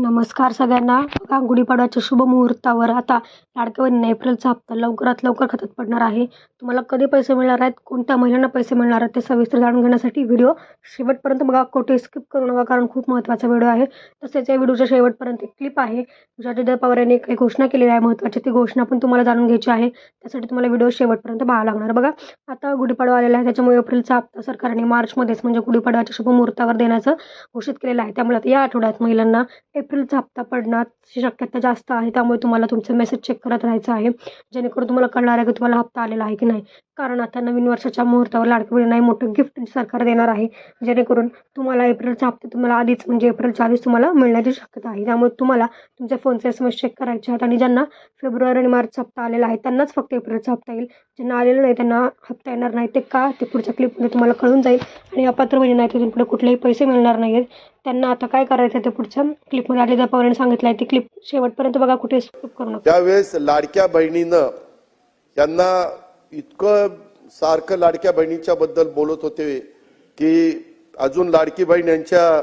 नमस्कार सगळ्यांना. बघा, गुढीपाडव्याच्या शुभ मुहूर्तावर आता लाडक्या बहिणींना एप्रिलचा हप्ता लवकरात लवकर खात्यात पडणार आहे. तुम्हाला कधी पैसे मिळणार आहेत, कोणत्या महिन्यांना पैसे मिळणार आहेत ते सविस्तर जाणून घेण्यासाठी व्हिडिओ शेवटपर्यंत बघा. कुठे स्किप करू नका, कारण खूप महत्त्वाचा व्हिडिओ आहे. तसेच या व्हिडिओच्या शेवटपर्यंत एक क्लिप आहे ज्यात अजित पवार यांनी काही घोषणा केलेली आहे महत्त्वाची. ती घोषणा पण तुम्हाला जाणून घ्यायची आहे. त्यासाठी तुम्हाला व्हिडिओ शेवटपर्यंत पाहावा लागणार. बघा, आता गुढीपाडवा आलेला आहे, त्याच्यामुळे एप्रिलचा हप्ता सरकारने मार्चमध्येच म्हणजे गुढीपाडव्याच्या शुभ मुहूर्तावर देण्याचं घोषित केलेलं आहे. त्यामुळे आता या आठवड्यात महिलांना एप्रिलचा हप्ता पडण्याची शक्यता जास्त आहे. त्यामुळे तुम्हाला तुमचे मेसेज चेक करत राहायचं आहे, जेणेकरून तुम्हाला कळणार आहे की तुम्हाला हप्ता आलेला आहे की नाही. कारण आता नवीन वर्षाच्या मुहूर्तावर लाडक्या बहिणींना मोठं गिफ्ट सरकार देणार आहे, जेणेकरून तुम्हाला एप्रिलचा हप्ता तुम्हाला आधीच म्हणजे एप्रिलच्या आधीच तुम्हाला मिळण्याची शक्यता आहे. त्यामुळे तुम्हाला तुमच्या फोनचे SMS चेक करायचे आहेत. आणि ज्यांना फेब्रुवारी आणि मार्चचा हप्ता आलेला आहे त्यांनाच फक्त एप्रिलचा हप्ता येईल. ज्यांना आलेलं नाही त्यांना हप्ता येणार नाही. ते का, ते पुढच्या क्लिपमध्ये तुम्हाला कळून जाईल. आणि अपात्र म्हणजे नाही, तिथून पुढे कुठलेही पैसे मिळणार नाही आहेत. त्यांना आता काय करायचं ते पुढच्या क्लिपमध्ये अजित पवारांनी सांगितलं आहे. ती क्लिप शेवटपर्यंत बघा, कुठे स्किप करू नका. त्यावेळेस लाडक्या बहिणीनं त्यांना इतकं सारखं लाडक्या बहिणीच्या बद्दल बोलत होते की अजून लाडकी बहीण यांच्या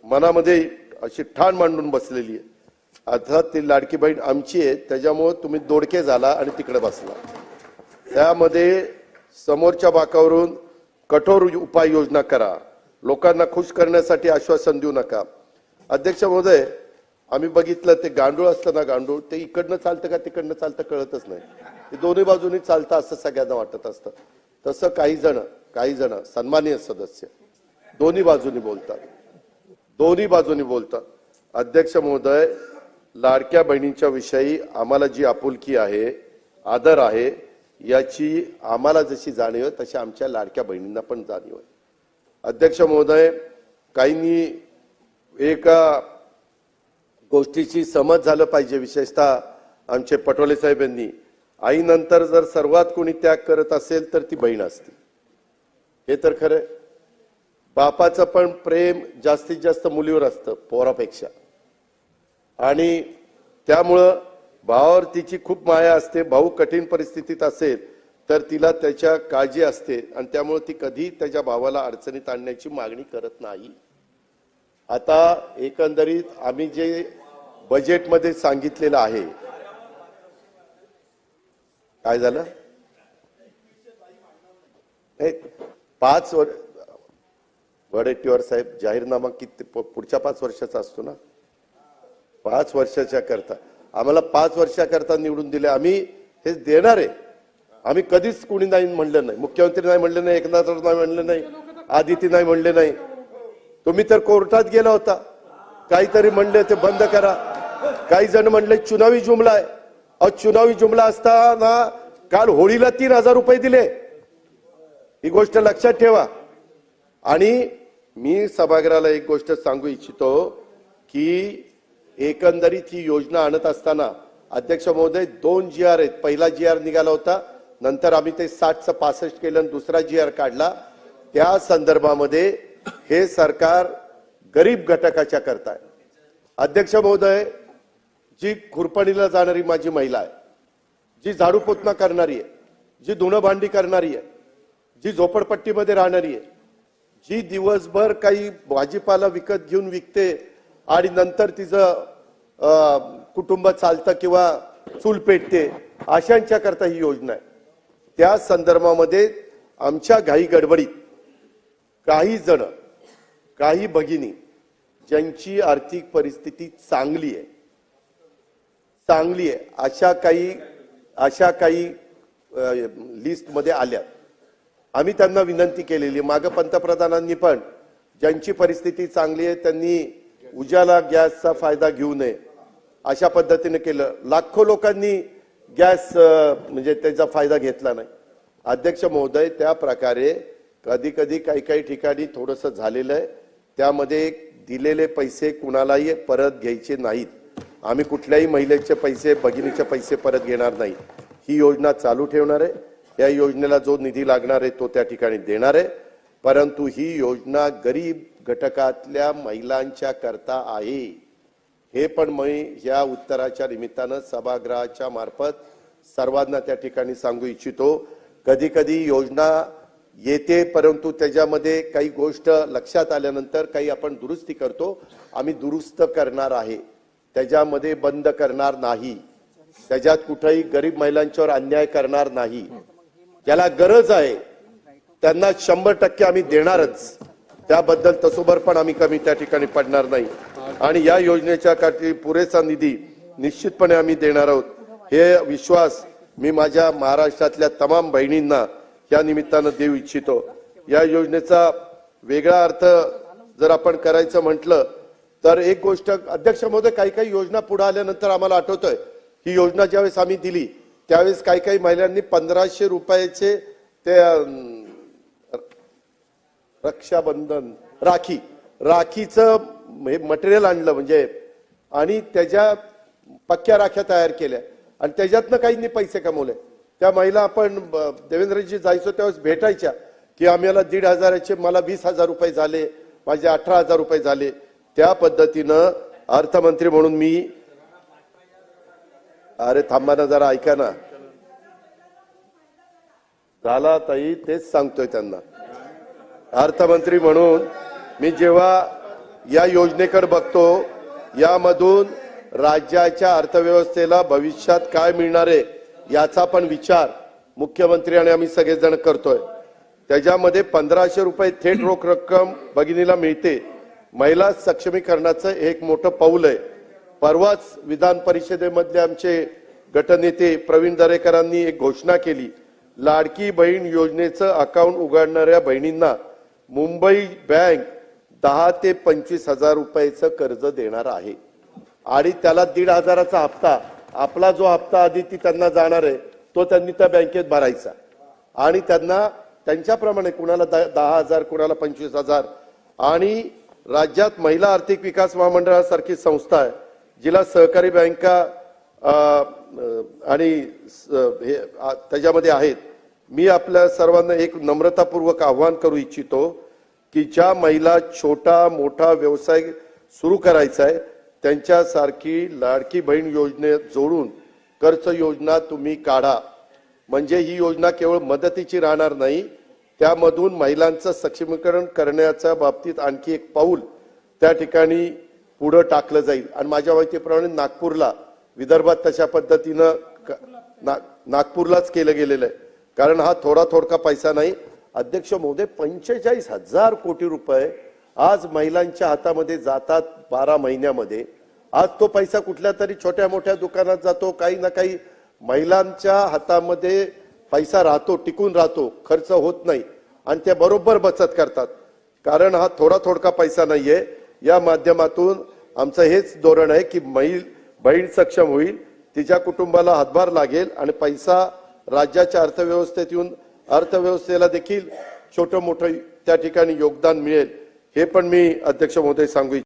मनामध्ये अशी ठाण मांडून बसलेली आहे. अर्थात ती लाडकी बहीण आमची आहे, त्याच्यामुळे तुम्ही दोडके झाला आणि तिकडे बसला. त्यामध्ये समोरच्या बाकावरून कठोर उपाययोजना करा, लोकांना खुश करण्यासाठी आश्वासन देऊ नका. अध्यक्ष महोदय, आम्ही बघितलं ते गांडूळ असतं ना, गांडूळ ते इकडनं चालतं का तिकडनं चालतं कळतच नाही. ते दोन्ही बाजूनी चालतं असं सगळ्यांना वाटत असतं. तसं काही जण सन्माननीय सदस्य दोन्ही बाजूनी बोलतात. अध्यक्ष महोदय, लाडक्या बहिणींच्या विषयी आम्हाला जी आपुलकी आहे, आदर आहे, याची आम्हाला जशी जाणीव आहे तशी आमच्या लाडक्या बहिणींना पण जाणीव आहे. अध्यक्ष महोदय, काहींनी एका गोष्टीची समज झालं पाहिजे, विशेषतः आमचे पटोले साहेब यांनी, आईनंतर जर सर्वात कोणी त्याग करत असेल तर ती बहीण असते. हे तर खरं. बापाचं पण प्रेम जास्तीत जास्त मुलीवर असतं पोरापेक्षा, आणि त्यामुळं भावावर तिची खूप माया असते. भाऊ कठीण परिस्थितीत असेल तर तिला त्याच्या काळजी असते, आणि त्यामुळे ती कधी त्याच्या भावाला अडचणीत आणण्याची मागणी करत नाही. आता एकंदरीत आम्ही जे बजेटमध्ये सांगितलेलं आहे, काय झालं, 5 वर्ष वडेट्टीवार साहेब, जाहीरनामा किती पुढच्या 5 वर्षाचा असतो ना, 5 वर्षाच्या करता आम्हाला 5 वर्षाकरता निवडून दिले. आम्ही हे देणार आहे. आम्ही कधीच कोणी नाही म्हणलं नाही. मुख्यमंत्री नाही म्हणले नाही, एकनाथ नाही म्हणले नाही, आदिती नाही म्हणले नाही. तुम्ही तर कोर्टात गेला होता, काहीतरी म्हणले ते बंद करा. काही जण म्हणले चुनावी जुमला आहे. चुनावी जुमला असताना काल होळीला 3000 रुपये दिले. ही गोष्ट लक्षात ठेवा. आणि मी सभागृहाला एक गोष्ट सांगू इच्छितो की एकंदरीत ही योजना आणत असताना अध्यक्ष महोदय 2 GR आहेत. पहिला GR निघाला होता, नंतर आम्ही ते 60चं 65 केलं आणि दुसरा GR काढला. त्या संदर्भामध्ये हे सरकार गरीब घटकाच्या करताय. अध्यक्ष महोदय, जी खुरपणीला जाणारी माझी महिला आहे, जी झाडू पोतना करणारी आहे, जी धुणं भांडी करणारी आहे, जी झोपडपट्टीमध्ये राहणारी आहे, जी दिवसभर काही भाजीपाला विकत घेऊन विकते आणि नंतर तिचं कुटुंब चालतं किंवा चूल पेटते, अशांच्या करता ही योजना आहे. त्या संदर्भामध्ये आमच्या घाई गडबडीत काही भगिनी ज्यांची आर्थिक परिस्थिती चांगली आहे, अशा काही लिस्टमध्ये आल्या. आम्ही त्यांना विनंती केलेली. मागे पंतप्रधानांनी पण ज्यांची परिस्थिती चांगली आहे त्यांनी उजाला गॅसचा फायदा घेऊ नये अशा पद्धतीने केलं. लाखो लोकांनी गॅस म्हणजे त्याचा फायदा घेतला नाही. अध्यक्ष महोदय, त्या प्रकारे कधी काही ठिकाणी थोडंसं झालेलं आहे. त्यामध्ये दिलेले पैसे कुणालाही परत घ्यायचे नाहीत. आम्ही कुठल्याही महिलेचे पैसे, भगिनीचे पैसे परत घेणार नाही. ही योजना चालू ठेवणार आहे. या योजनेला जो निधी लागणार आहे तो त्या ठिकाणी देणार आहे. परंतु ही योजना गरीब घटकातल्या महिलांच्या करता आहे. हे पण मी या उत्तराच्या निमित्तानं सभागृहाच्या मार्फत सर्वांना त्या ठिकाणी सांगू इच्छितो. कधी योजना येते, परंतु त्याच्यामध्ये काही गोष्ट लक्षात आल्यानंतर काही आपण दुरुस्ती करतो. आम्ही दुरुस्त करणार आहे, त्याच्यामध्ये बंद करणार नाही, त्याच्यात कुठेही गरीब महिलांच्यावर अन्याय करणार नाही. ज्याला गरज आहे त्यांना 100% आम्ही देणारच, त्याबद्दल तसोभर पण आम्ही कमी त्या ठिकाणी पडणार नाही. आणि या योजनेच्या साठी पुरेसा निधी निश्चितपणे आम्ही देणार आहोत, हे विश्वास मी माझ्या महाराष्ट्रातल्या तमाम बहिणींना या निमित्तानं देऊ इच्छितो. या योजनेचा वेगळा अर्थ जर आपण करायचं म्हटलं तर एक गोष्ट अध्यक्ष महोदय, काही योजना पुढे आल्यानंतर आम्हाला आठवतंय ही योजना ज्यावेळेस आम्ही दिली त्यावेळेस काही महिलांनी 1500 रुपयाचे ते रक्षाबंधन राखीचं मटेरियल आणलं म्हणजे, आणि त्याच्या पक्क्या राख्या तयार केल्या आणि त्याच्यातनं काहींनी पैसे कमवले. त्या महिला आपण देवेंद्रजी जायचो त्यावेळेस भेटायच्या की आम्हाला 1,500चे मला 20,000 रुपये झाले, माझे 18,000 रुपये झाले. त्या पद्धतीनं अर्थमंत्री म्हणून मी, अरे थांबा ना जरा, ऐका ना, झाला ताई, तेच सांगतोय त्यांना. अर्थमंत्री म्हणून मी जेव्हा या योजनेकडे बघतो, यामधून राज्याच्या अर्थव्यवस्थेला भविष्यात काय मिळणार आहे याचा पण विचार मुख्यमंत्री आणि आम्ही सगळेजण करतोय. त्याच्यामध्ये 1500 रुपये थेट रोख रक्कम भगिनीला मिळते. महिला सक्षमीकरणाचं एक मोठं पाऊल आहे. परवाच विधान परिषदेमधले आमचे गटनेते प्रवीण दरेकरांनी एक घोषणा केली, लाडकी बहीण योजनेचं अकाउंट उघडणाऱ्या बहिणींना मुंबई बँक 10 ते 25,000 रुपयाचं कर्ज देणार आहे. आणि त्याला 1,500चा हप्ता, आपला जो हप्ता आधी ती त्यांना जाणार आहे तो त्यांनी त्या बँकेत भरायचा आणि त्यांना त्यांच्याप्रमाणे कुणाला 10,000 कुणाला 25,000. आणि राज्यात महिला आर्थिक विकास महामंडळासारखी संस्था आहे जिला सहकारी बँका आणि त्याच्यामध्ये आहेत. मी आपल्या सर्वांना एक नम्रतापूर्वक आवाहन करू इच्छितो की ज्या महिला छोटा मोठा व्यवसाय सुरू करायचा आहे त्यांच्यासारखी लाडकी बहीण योजनेत जोडून कर्ज योजना तुम्ही काढा. म्हणजे ही योजना केवळ मदतीची राहणार नाही, त्यामधून महिलांचं सक्षमीकरण करण्याच्या बाबतीत आणखी एक पाऊल त्या ठिकाणी पुढे टाकलं जाईल. आणि माझ्या माहितीप्रमाणे नागपूरला, विदर्भात तशा पद्धतीनं नागपूरलाच केलं गेलेलं आहे. कारण हा थोडका पैसा नाही अध्यक्ष महोदय, 45,000 कोटी रुपये आज महिलांच्या हातामध्ये जातात 12 महिन्यामध्ये. आज तो पैसा कुठल्या तरी छोट्या मोठ्या दुकानात जातो, काही ना काही महिलांच्या हातामध्ये पैसा राहतो, टिकून राहतो, खर्च होत नाही आणि त्या बरोबर बचत करतात. कारण हा थोडका पैसा नाहीये. या माध्यमातून आमचं हेच धोरण आहे की बहीण सक्षम होईल, तिच्या कुटुंबाला हातभार लागेल आणि पैसा राज्याच्या अर्थव्यवस्थेत येऊन अर्थव्यवस्थेला देखील छोटं मोठं त्या ठिकाणी योगदान मिळेल. हे पण मी अध्यक्ष महोदय सांगू